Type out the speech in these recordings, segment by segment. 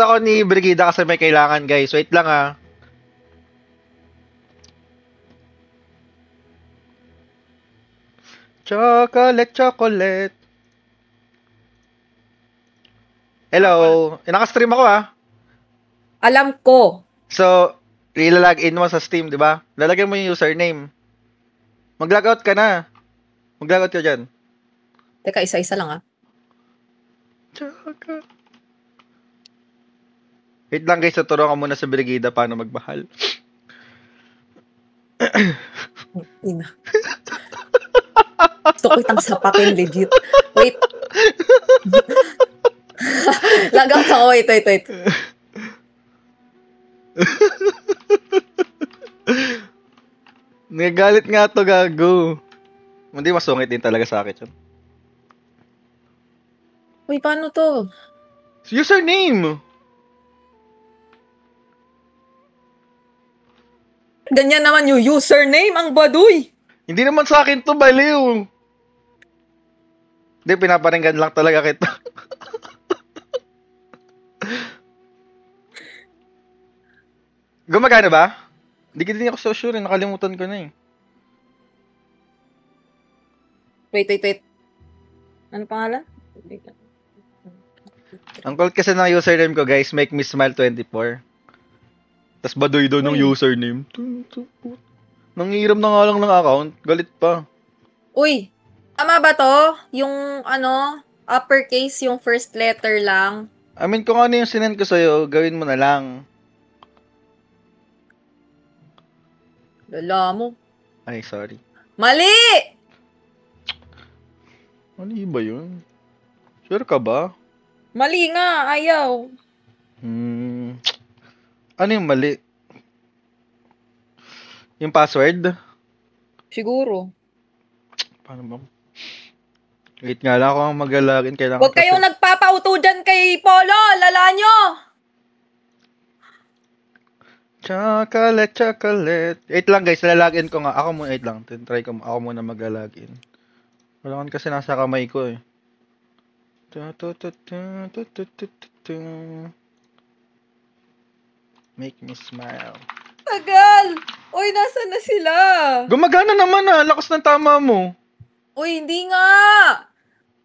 ako ni Brigida kasi may kailangan, guys. Wait lang, ah. Chocolate, chocolate. Hello. Naka-stream ako, ah. Alam ko. So, ilalagin mo sa Steam, di ba? Lalagyan mo yung username. Mag-logout ka na. Mag-logout ka dyan. Teka, isa-isa lang, ah. Chocolate. Wait lang, guys. Tuturuan ko muna sa Brigida paano magmahal. Ina. Gusto ko itang sapatin, legit. Wait. Lagout ako. Wait. Nagagalit nga to, gago. Hindi, masungit din talaga sa akin yun. Uy, paano to? Username! Ganyan naman yung username, ang baduy. Hindi naman sa akin to, baliw. Hindi, pinaparinggan lang talaga kita. Gumagana ba? Hindi ako so sure, nakalimutan ko na eh. Wait. Ano pangalan? Ang cult kasi ng username ko, guys, make me smile 24. Tas baduy daw ng username. Nangiram na nga lang ng account, galit pa. Uy, tama ba to? Yung uppercase yung first letter lang. I mean, kung ano yung sinend ko sa'yo, gawin mo na lang. Lala mo. Ay, sorry. Mali! Mali ba yun? Sure ka ba? Mali nga, ayaw. Ano yung mali? Yung password? Siguro. Paano ba? Wait nga lang ako ang mag-login. Huwag kayong nagpapauto dyan kay Polo, lala nyo! Chocolate. Wait lang, guys, lalagin ko nga. Ako muna, wait lang. Try ko, ako muna mag-login. Wala kan kasi nasa kamay ko eh. Make me smile. Tagal! Uy, nasan na sila? Gumagana naman ah. Lakas ng tama mo. Uy, hindi nga!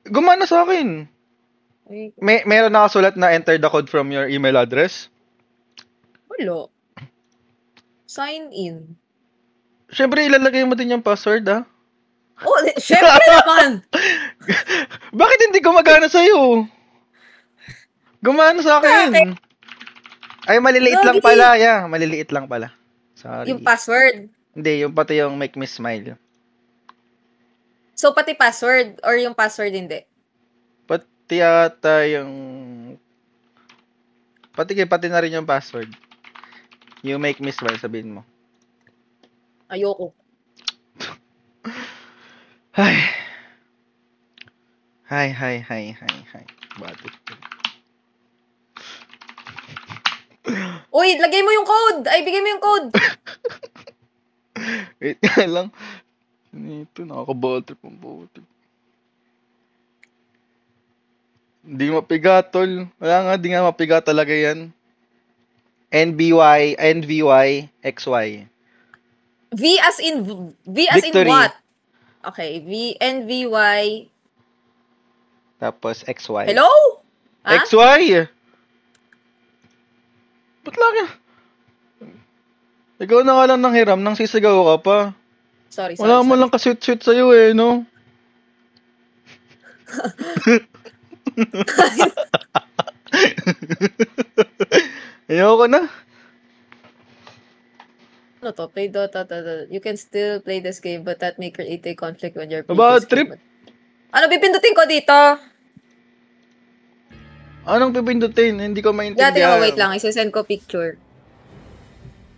Gumana sa akin. Uy, Meron nakasulat na enter the code from your email address. wala. Sign in. Siyempre, ilalagay mo din yung password ah. Oh, syempre naman! Bakit hindi gumagana sa'yo? Gumana sa akin. Ay, maliliit lang pala. Yeah, maliliit lang pala. Sorry. Yung password. Hindi, yung pati yung make me smile. So, pati password or yung password hindi? Pati yata yung... Pati na rin yung password. You make me smile, sabihin mo. Ayoko. Hi. Bakit? Uy, lagay mo yung code! Ay, bigay mo yung code! Wait nga lang. Ito, nakaka-ball trip ang bote. Hindi mapiga, tol. Wala nga, di nga mapiga talaga yan. NVY, XY. V as in Victory. in what? Okay, NVY. Tapos XY. Hello? Ha? XY! Ba't lagi? Ikaw na nga lang nang hiram, nang sisigaw ka pa. Sorry. Wala mo lang ka-sweet sa'yo eh, no? Ayoko na. Ano to? Play Dota. You can still play this game but that may create a conflict when you're playing Aba, this trip. game. Ano pipindutin ko dito? Anong pipindutin? Hindi ko maintindihan. Tingnan mo, wait lang. Isasend ko picture.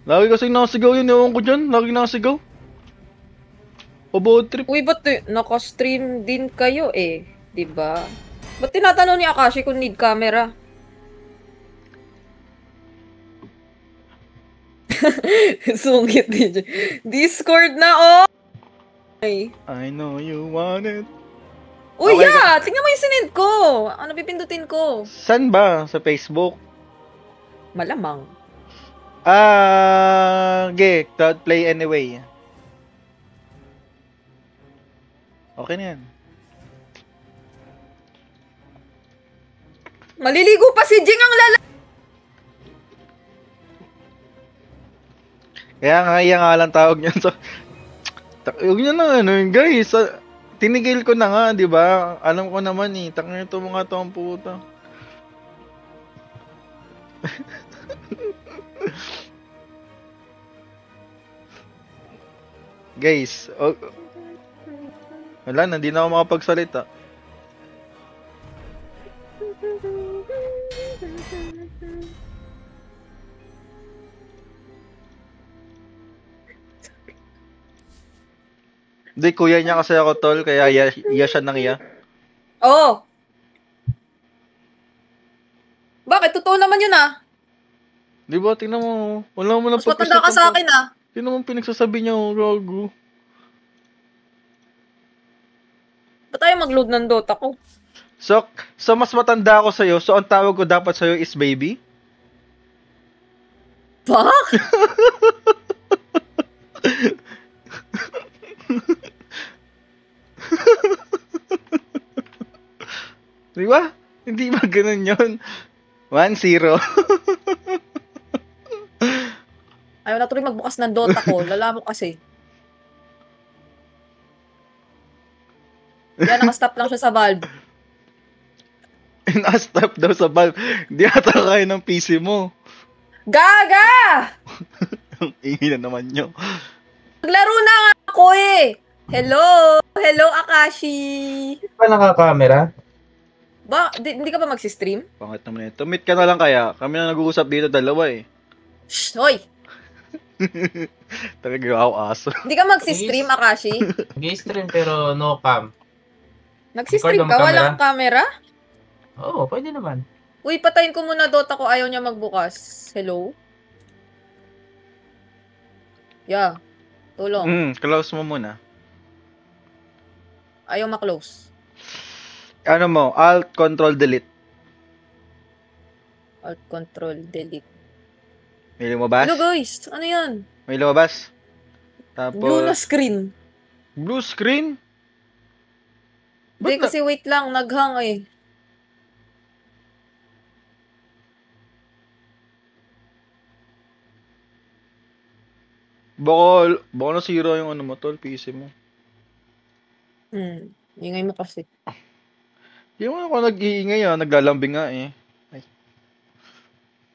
Lagi kasing nakasigaw yun. Ewan ko dyan. Lagi nakasigaw. Aba, trip. Uy, ba't naka-stream din kayo eh? Diba? Ba't tinatanong ni Akashi kung need camera? Sungit din. Discord na, oh! Ay. I know you want it. Uy, Okay, yeah! Tingnan mo yung sinend ko! Ano pipindutin ko? San ba? Sa Facebook? Malamang. Cloud play anyway. Okay na yan. Maliligo pa si Jing ang lala. Kaya nga lang tawag niyan. So, huwag niyo na guys. Tinigil ko na nga, di ba? Alam ko naman Takna ito mga to ang puta. Guys, wala na, hindi na ako makapagsalita. Hindi, kuya niya kasi ako, tol, kaya iya siya nang iya. Oo. Bakit? Totoo naman yun Di ba? Tingnan mo. Wala mo lang Mas matanda ka sa akin Tingnan mo pinagsasabi niya, gago. Ba't tayo mag-load ng Dota ko? So mas matanda ako sa'yo, so ang tawag ko dapat sa'yo is baby? Fuck? Di ba? Hindi ba ganun yun? 1-0. Ayaw na tuloy magbukas ng Dota ko. Lala mo kasi. Yan, nakastop lang siya sa Valve. Nakastop daw sa Valve. Hindi ata kaya ng PC mo. Gaga! Ingin na naman nyo. Naglaro na nga ako Hello! Hello, Akashi! Hindi pa naka-camera? Ba, hindi ka ba magsistream? Pangit naman ito. Meet ka na lang kaya. Kami na nag-uusap dito, dalawa Shh! Hoy! Talaga ako aso. Hindi ka magsistream, Akashi? Nag-stream pero no cam. Nagsistream Record ka? ang Walang camera? Oo, pwede naman. Uy, patayin ko muna Dota ko. Ayaw niya magbukas. Hello? Yeah. Tulong. Close mo muna. Ayaw ma-close. Ano mo? Alt, Control, Delete. Alt, Control, Delete. May lumabas? Hello guys! Ano yan? May lumabas? Tapos... Blue na screen. Blue screen? Hindi kasi wait lang. Naghang Baka nasira yung ano mo tol, PC mo. Ingay mo kasi. Hindi mo ako nag-iingay naglalambing nga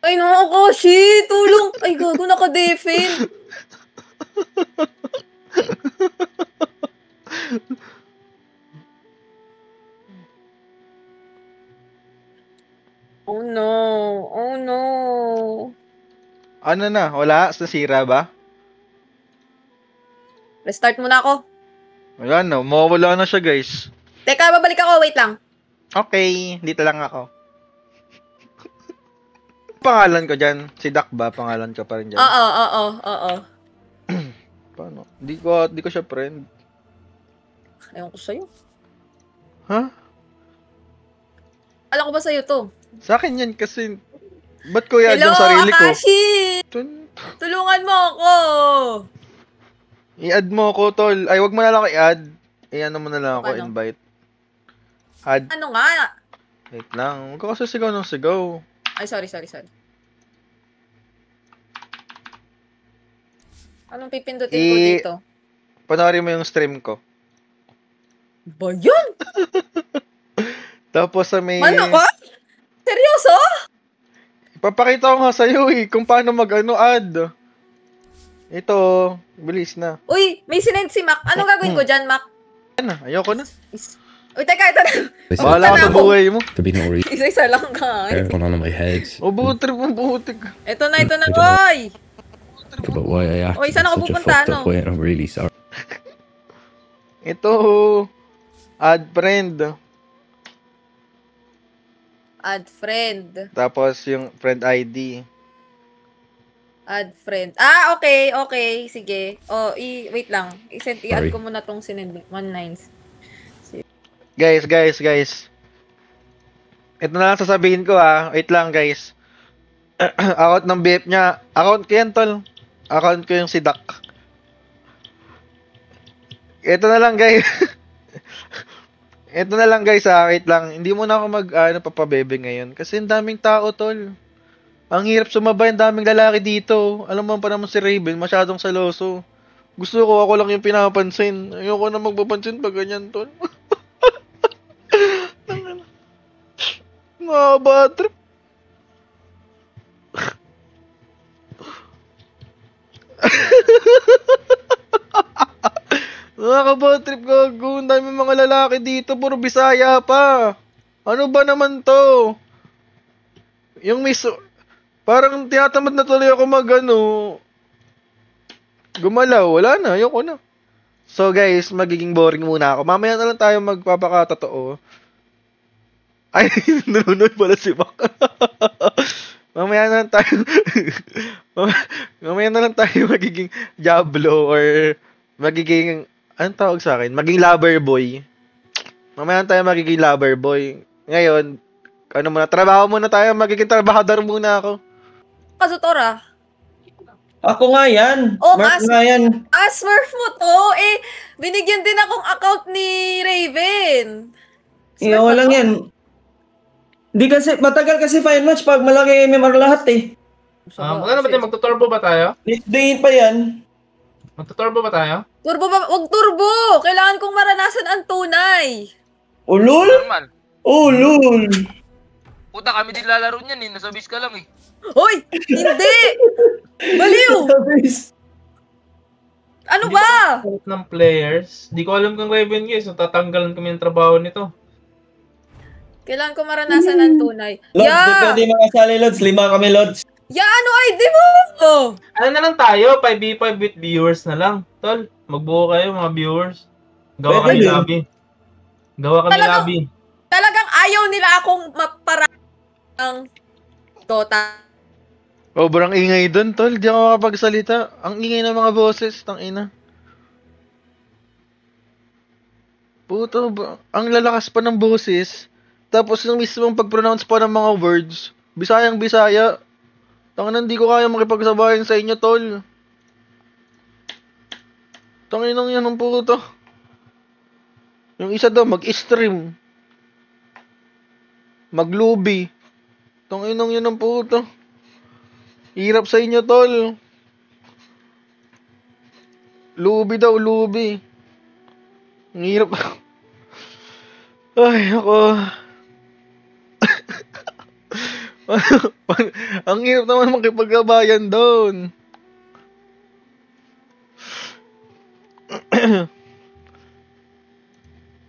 Ay, Akashi! Tulong! Ay, gago, naka-defen! Oh no! Oh no! Ano na? Wala? Nasira ba? Restart muna ako. Wala na. Mawawala na siya guys. Teka, babalik ako. Wait lang. Okay. Dito lang ako. Pangalan ko dyan. Si Dak ba? Pangalan ko pa rin dyan. Oo. Paano? Di ko siya friend. Ayaw ko sa'yo. Ha? Alam ko ba sa'yo to? Sa akin yan kasi... Ba't ko yan yung sarili ko? Hello, Akashi! Tulungan mo ako! I-add mo ako, tol. Ay, wag mo na lang ako i-add. I-ano mo na lang ako, Ano? invite. Add. Ano nga? Wait lang. Huwag ka kasi sigaw ng sigaw. Ay, sorry. Anong pipindutin ko dito? Panoorin mo yung stream ko. Ba yun? Tapos sa may... Ano ka? Seryoso? Ipapakita ko nga sa'yo kung paano mag-add. Ito, bilis na. Uy, may sinend si Mac. Anong gagawin ko dyan, Mac? Ano, ayoko na. Uy, teka, ito na. Bahala ka sa buhay mo. To be no reason Isa-isa lang ka. going on in my head. Butrip mo, butik. Ito na, oy! But why I acted Oy, saan ako in such a pupunta, fucked ano? up way, and I'm really sorry. Ito, add friend. Add friend. Tapos yung friend ID. Add friend. Ah, okay. Sige. Wait lang. I-add Sorry. ko muna tong sinend 19. Guys. Ito na lang sasabihin ko Wait lang guys. Account ng BF niya. Account ko yan, tol. Account ko yung si Dak. Ito na lang, guys. Ito na lang, guys, wait lang. Hindi mo na ako papabebe ngayon. Kasi ang daming tao, tol. Ang hirap sumabay, ang daming lalaki dito. Alam mo pa naman si Raven, masyadong saloso. Gusto ko, ako lang yung pinapansin. Ayoko na magpapansin pag ganyan, tol. Mga bad trip. Nakaka-bad trip, gago. Ang dami mga lalaki dito, puro Bisaya pa. Ano ba naman to? Yung parang tinatamad na tuloy ako gumalaw. Wala na, ayoko na. So guys, magiging boring muna ako. Mamaya na lang tayo magpapakatotoo. Ay, nanonood pala si Mac. Mamaya na lang tayo mamaya na lang tayo magiging Diablo or magiging anong tawag sa akin? Maging lover boy. Mamaya na tayo magiging lover boy. Ngayon, trabaho muna tayo, magiging trabahador muna ako. Kazutora. Ako nga yan. Oh, Smurf nga yan. Smurf mo to. Binigyan din akong account ni Raven. Iyo lang yan. Di kasi, matagal kasi fine match pag malaki MMR lahat eh. Magkano ba tayo? Magtuturbo ba tayo? Next day pa yan. Magtuturbo ba tayo? Turbo ba? Huwag turbo! Kailangan kong maranasan ang tunay. Ulul? Normal. Ulul. Puta, kami din lalaro niyan eh. Nasa base ka lang eh. Hoy! Hindi! Baliw! Ano ba? Ng players. Di ko alam kung Raven guys. So tatanggalan kami ng trabaho nito. Kailangan ko maranasan ang tunay. Lods, di pwede mga sali, Lods. 5 kami, Lods. Ano ID mo? Ano na lang tayo? 5v5 with viewers na lang. Tol, magbuo kayo mga viewers. Gawa kami Pwede. lobby. Gawa kami lobby. Talagang ayaw nila akong ng Dota. Sobrang ingay dun, tol. Di ako makapagsalita. Ang ingay ng mga boses, tangina. Puto ba? Ang lalakas pa ng boses. Tapos yung mismong pag-pronounce pa ng mga words. Bisayang Bisaya. Tanginan, hindi ko kaya makipagsabayan sa inyo, tol. Tanginang yan ang puto. Yung isa daw, mag-stream. Mag-lobby. Tanginang yan ang puto. Hirap sa inyo, tol. Lobby daw, lobby. Ang hirap. Ay, ako. Ang hirap naman makipagkabayan doon.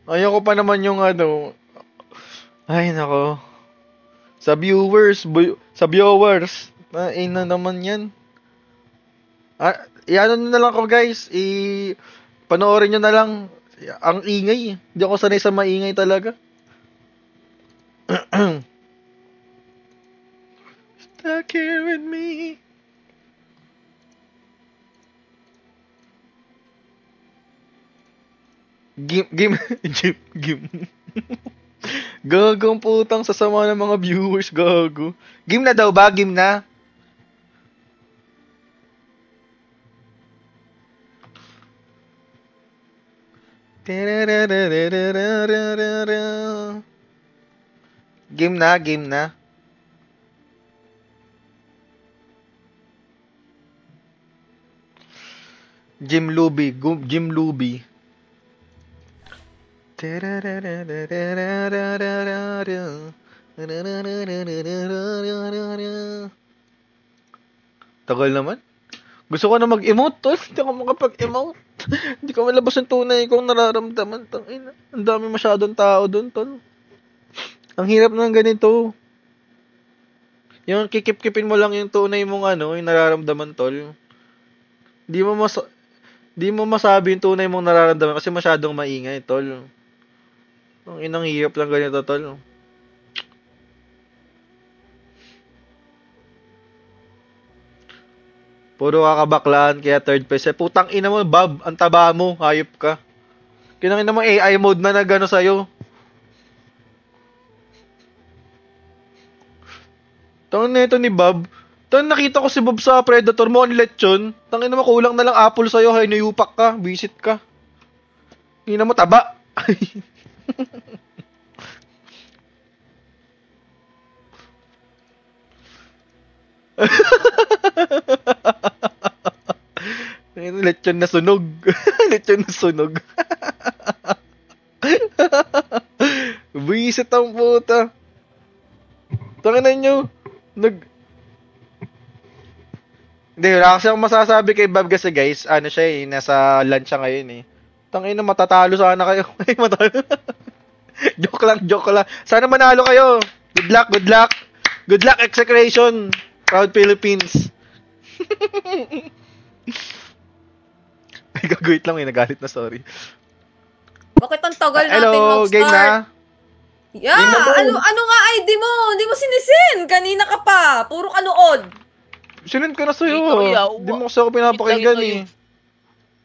Ayoko pa naman yung Ay, nako. Sa viewers. Ay na naman yan. Iano na lang ako, guys. Panoorin nyo na lang. Ang ingay. Hindi ako sanay sa maingay talaga. Stuck here with me. Game. Gagong putang sasama ng mga viewers, gago. Game na daw ba? Game na? Game na. Jim Luby. Tagal naman. Gusto ko na mag-emote, tol. Hindi ako makapag-emote. Hindi ko malabas yung tunay kong nararamdaman. Tangina. Ang dami masyadong tao doon, tol. Ang hirap ng ganito. Yung kikip-kipin mo lang yung tunay mong yung nararamdaman, tol. Di mo masabi yung tunay mong nararamdaman kasi masyadong maingay, tol. Ang inang hirap lang ganito, tol. Puro kakabaklaan kaya third place. Putang ina mo, Bob. Ang taba mo. Hayop ka. Kinangin mo AI mode na nagano sa'yo. Tangin na ito ni Bob. Tangin nakita ko si Bob sa Predator mo, ang lechon. Tangin naman kulang na lang apple sa'yo, hay nayupak ka, visit ka. Hindi na mo taba. Lechon na sunog. Lechon na sunog. Visit ang puta. Tanginan nyo. Hindi, wala kasi akong masasabi kay Bob kasi guys, ano siya eh, nasa lunch siya ngayon eh. Tangina, matatalo sana kayo. Ay, matalo. joke lang. Sana manalo kayo. Good luck, good luck. Good luck, execration. Proud Philippines. Ay, gagawit lang eh, nagalit na, sorry. Bakit ang tagal natin Hello, mag-start? game na. Yeah, Game na ba? ano nga ID mo? Hindi mo sinisin. Kanina ka pa. Puro kanood. Sinend ko na sa'yo. Ito, yaw. Hindi mo kasi ako pinapakinggan Ito, eh.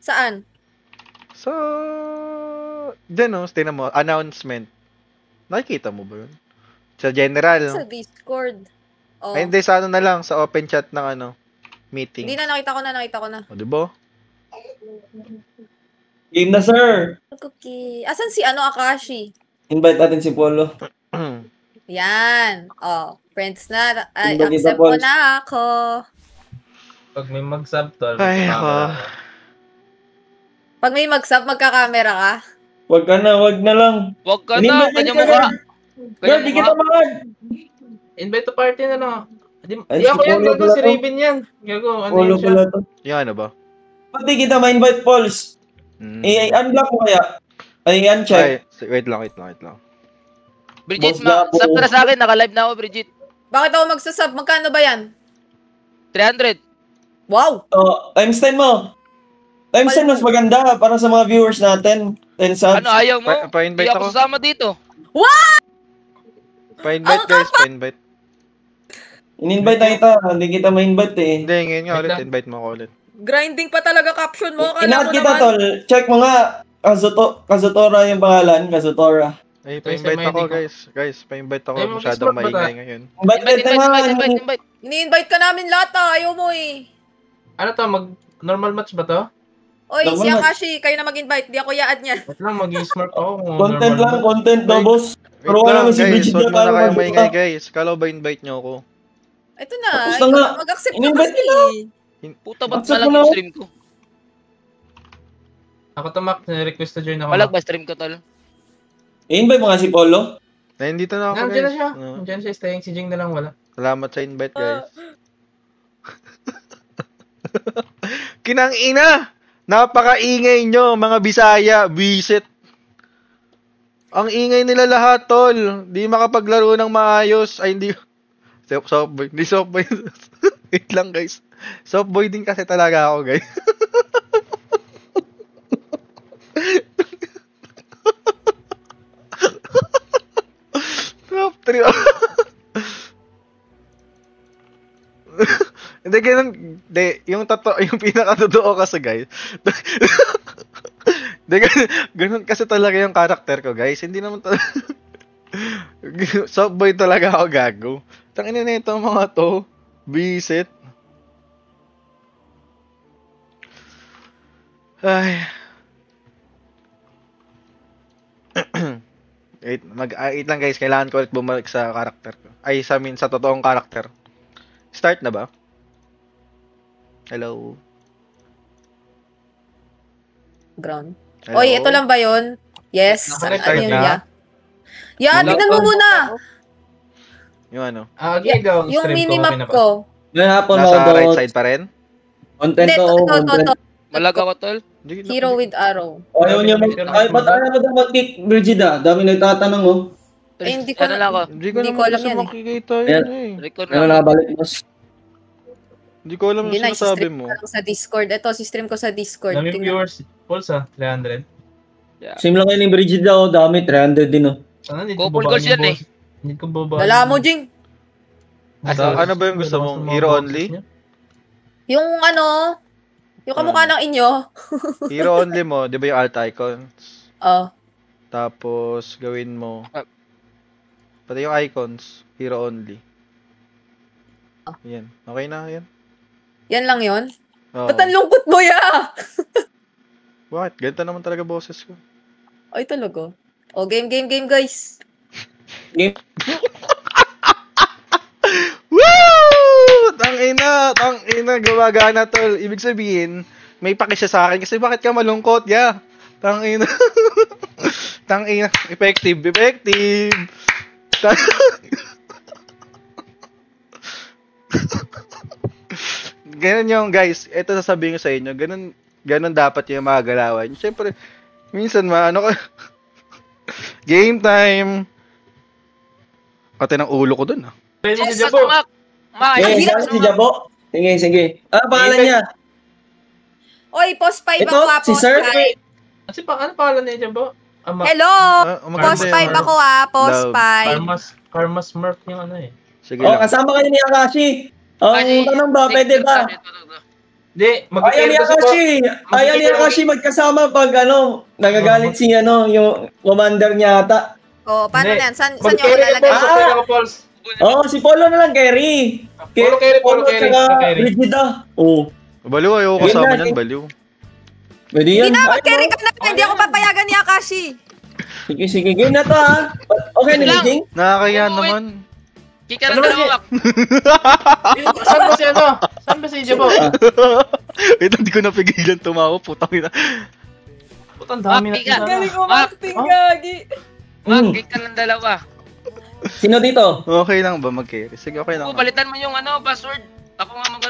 Saan? Sa... Diyan oh, tinan mo, announcement. Nakikita mo ba yun? Sa general. Sa Discord. Oh. Ay, hindi, sa ano na lang, sa open chat ng ano, meeting. Hindi na, nakita ko na. O, diba? Game na, sir. Okay. Asan si Akashi? Invite natin si Polo. Yan. Oh, friends na. Ay, Hindi kita accept mo balls. na ako. Pag may mag-sub, tol. Ay, ako. Pag may mag-sub, magka-camera ka. Wag na lang. Wag ka na, Inimbite kanya ka mukha. na. Girl, di kita mahal. Invite to party na lang. Ay, Di ako si yan, Polo gago pala si to. Raven yan. Gago, ano Polo yun siya? pala to. Yung ano ba? Ba't di kita ma-invite, Pauls? unblock mo kaya? Ay, uncheck. Ay, wait lang. Bridget, Boss Gabo. sub ka na sa akin. Naka-live na ako, Bridget. Bakit ako magsasub? Magkano ba yan? 300. Wow! Oh, times 10 mo. Times 10 mas maganda para sa mga viewers natin. 10 subs. Ano, ayaw mo? Pa-invite Hindi ako ako. sasama dito. Pa-invite Ang guys, pa-invite. In-invite na kita. Hindi kita ma-invite eh. Hindi, ngayon nga Wait ulit, lang. invite mo ako ulit. Grinding pa talaga caption mo. Akala Inaad mo kita, naman. tol. Check mo nga. Kazutora yung pangalan. Kazutora. Ay, Ito yung pa-invite sa ako Medico. guys. Guys, pa-invite ako. Ay, Masyadong mag-Discord ba maingay tayo? ngayon. Invite. Ini-invite ka namin lahat Ayaw mo eh. Ano to, normal match ba to? Oy, Naman si na. Akashi, kayo na mag-invite. Di ako yaad niya. Wait lang, mag-smart ako. kung Content normal lang, match. content daw, Wait. boss. Wait Pero wala lang naman si guys, Bridget huwag na mo na paano kayo magbuka. maingay guys. Kala ba invite nyo ako? Ito na. Tapos na ikaw nga. Mag-accept ka In-invite kasi. Puta, ba't Accept malag mo na yung ako. stream ko? Ako to, Mac. Request to join ako. Malag Mac. ba stream ko, tol? I-invite mo nga si Polo. Nandito na ako Nandiyan na guys. siya. No. Nandiyan siya. Staying si Jing na lang wala. Salamat sa invite guys. Kinang ina! Napakaingay nyo, mga Bisaya, visit. Ang ingay nila lahat, tol. Di makapaglaro ng maayos. Ay, hindi. Softboy. Hindi softboy. Wait lang, guys. Softboy din kasi talaga ako, guys. Top 3. Hindi, ganun. Hindi, yung pinakatotoo kasi, guys. Hindi, ganun kasi talaga yung karakter ko, guys. Hindi naman talaga. Softboy talaga ako, gago. Tangina na itong mga to. Visit. Ay. Wait lang guys, kailangan ko ulit bumalik sa karakter ko. Ay, sa totoong karakter. Start na ba? Hello? Ground. Hello? Oy, ito lang ba yun? Yes. Nakalike Ano yun, na. ya? Ya, tignan mo muna. Yung ano? Gago. Yung minimap ko. Ngayon hapon ako Nasa right daw. side pa rin? Content Hindi, to. to. Content. Malag ako, tol. Hero with arrow. Ayaw niya mag... Ay, ba't ayaw mo daw mag-kick, Brigida? Dami nagtatanong, oh. Ay, hindi ko Ano lang ako? Hindi ko Hindi naman ko alam kasi yan eh. makikita Ayan. yun eh. Record Ano na. nakabalik, boss? Hindi ko alam Hindi yung na, sinasabi stream mo. ko lang sa Discord. Ito, stream ko sa Discord. Dami Tingnan. viewers. Pulse ah, 300. Same lang kayo ni Brigida, oh. Dami, 300 din, oh. Sana need Couple ko goals yan eh. Need ko babaan. Dala mo, Jing. Ano ba yung gusto mong? Hero only? Yung ano, yung kamukha ng inyo. Hero only mo, di ba yung alt icons? Oh. Tapos, gawin mo. Ah. Pati yung icons, hero only. Yan. Okay na, yan. Yan lang yon. Oo. Ba't ang lungkot mo, ya? Bakit? Ganito naman talaga boses ko. Ay, talaga. O, game, guys. Woo! Tangina, gumagana tol. Ibig sabihin, may paki siya sa akin kasi bakit ka malungkot, ya? Tangina. Tangina, effective. Ganun yung guys, ito sasabihin ko sa inyo, ganun dapat yung mga galawan. Siyempre, minsan game time. Kati ng ulo ko dun ah. Pwede si Yes, Jabo. Mak. Eh, saan si Jabo? Sige. Ano pangalan niya? Oy, post 5 Ito, ako si post Sir? 5. Ano pangalan niya Jabo? Hello! Maganda Post yung 5 ako post Love. 5. Karma Smurf yung ano eh. Sige Oh, lang. kasama kayo ni Akashi. Oh, tanong ba, pwede ba? Hindi, Ayaw ni Akashi magkasama pag nagagalit si yung commander niya ata. Oh, paano Hindi. yan? Saan nyo ako Mag-carry lalagay? ako, mag-carry ako, Pauls. Oh, si Polo na lang, carry. Polo carry. Tsaka Brigida. Oh, Baliw, ayoko Yun kasama na, niyan, eh. baliw. pwede Hindi yan. na, Ay, mag-carry no. ka na. Hindi ako papayagan ni Akashi. Sige, game na to ha. Okay na, Lang. Jing? Nakakaya Oo, naman. Kika na dalawa, Mak. Saan ba si Jabo? Ito, hindi ko napigilan tumawa. Putang ina. Putang dami na. Mak, Kika. Galing ko Mak. acting, gagi. Mak, kika ng dalawa. Sino dito? Okay lang ba mag-carry? Sige, okay lang. Oo, palitan mo yung password. Ako nga mag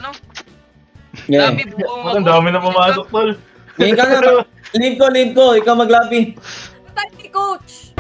Yeah. Labi, buo Putang dami na pumasok, Tol. Game ka na. Leave ko. Ikaw maglabi. Tayo ni coach.